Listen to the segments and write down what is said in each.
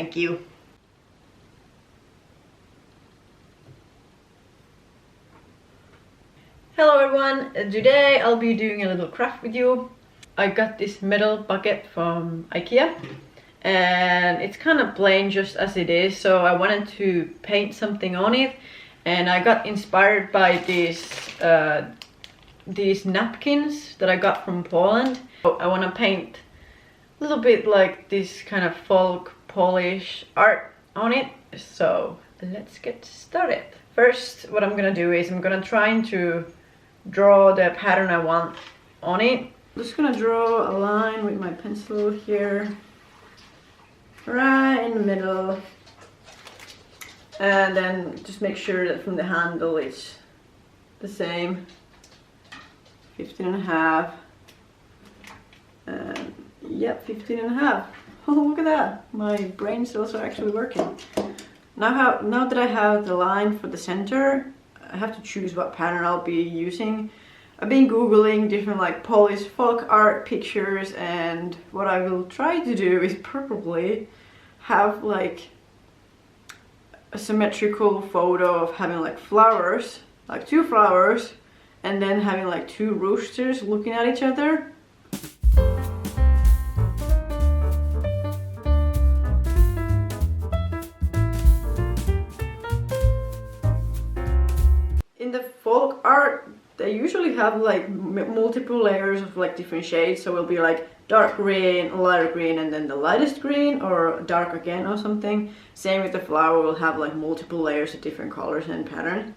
Thank you. Hello everyone, today I'll be doing a little craft with you. I got this metal bucket from Ikea and it's kind of plain just as it is, so I wanted to paint something on it, and I got inspired by these napkins that I got from Poland. I want to paint a little bit like this kind of folk Polish art on it, so let's get started. First, what I'm gonna do is I'm gonna try to draw the pattern I want on it. I'm just gonna draw a line with my pencil here, right in the middle, and then just make sure that from the handle it's the same, 15.5, and yep, 15.5. Oh, look at that, my brain cells are actually working. Now that I have the line for the center, I have to choose what pattern I'll be using. I've been googling different like Polish folk art pictures, and what I will try to do is probably have like a symmetrical photo of having like flowers, like 2 flowers, and then having like 2 roosters looking at each other. In the folk art, they usually have like multiple layers of like different shades, so it will be like dark green, lighter green, and then the lightest green, or dark again or something. Same with the flower, will have like multiple layers of different colors and pattern.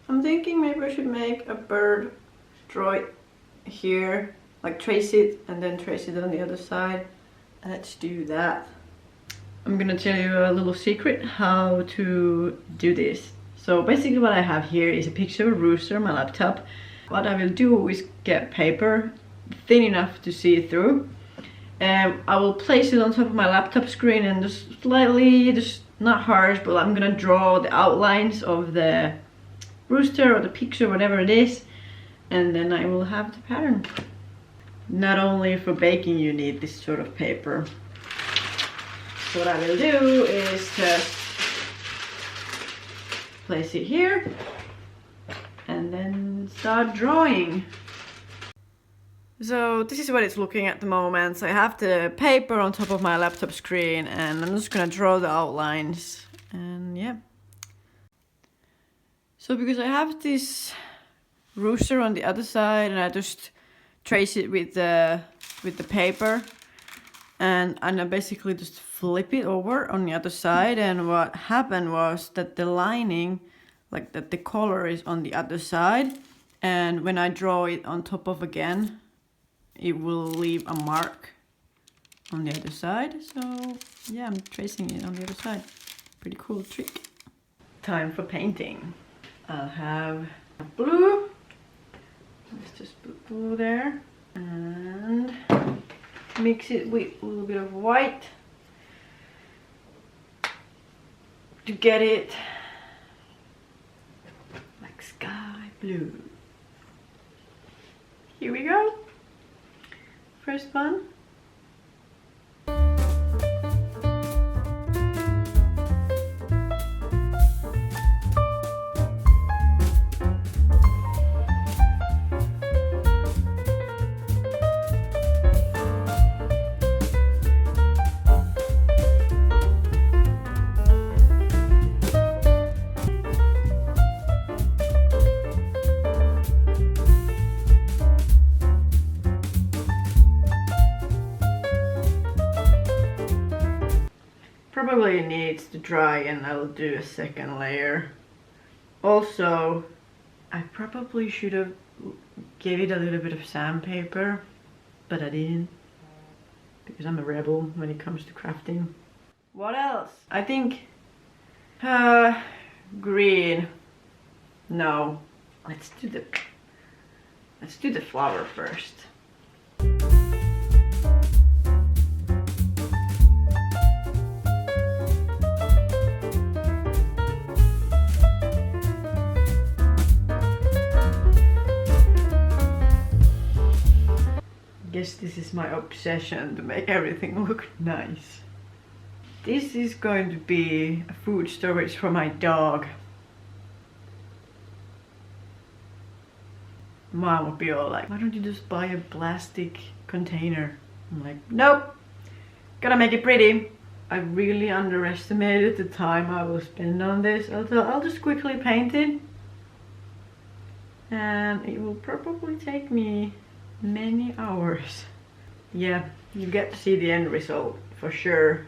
I'm thinking maybe I should make a bird, draw it here, like trace it and then trace it on the other side. Let's do that. I'm gonna tell you a little secret how to do this. So basically what I have here is a picture of a rooster on my laptop. What I will do is get paper thin enough to see it through, and I will place it on top of my laptop screen and just slightly, just not harsh, but I'm gonna draw the outlines of the rooster or the picture, whatever it is, and then I will have the pattern. Not only for baking you need this sort of paper. So what I will do is just place it here and then start drawing. So this is what it's looking at the moment. So I have the paper on top of my laptop screen and I'm just gonna draw the outlines, and yeah. So because I have this rooster on the other side, and I just trace it with the paper, and I basically just flip it over on the other side, and what happened was that the lining, like that the color is on the other side, and when I draw it on top of again, it will leave a mark on the other side. So yeah, I'm tracing it on the other side. Pretty cool trick. Time for painting. I'll have blue. Let's just put blue there and mix it with a little bit of white to get it like sky blue. Here we go. First one. Probably needs to dry, and I'll do a second layer. Also, I probably should have gave it a little bit of sandpaper, but I didn't, because I'm a rebel when it comes to crafting. What else? I think green. No, let's do the flower first. guess this is my obsession, to make everything look nice. This is going to be a food storage for my dog. Mom would be all like, why don't you just buy a plastic container? I'm like, nope, gotta make it pretty. I really underestimated the time I will spend on this. I'll just quickly paint it. And it will probably take me many hours. Yeah, you get to see the end result for sure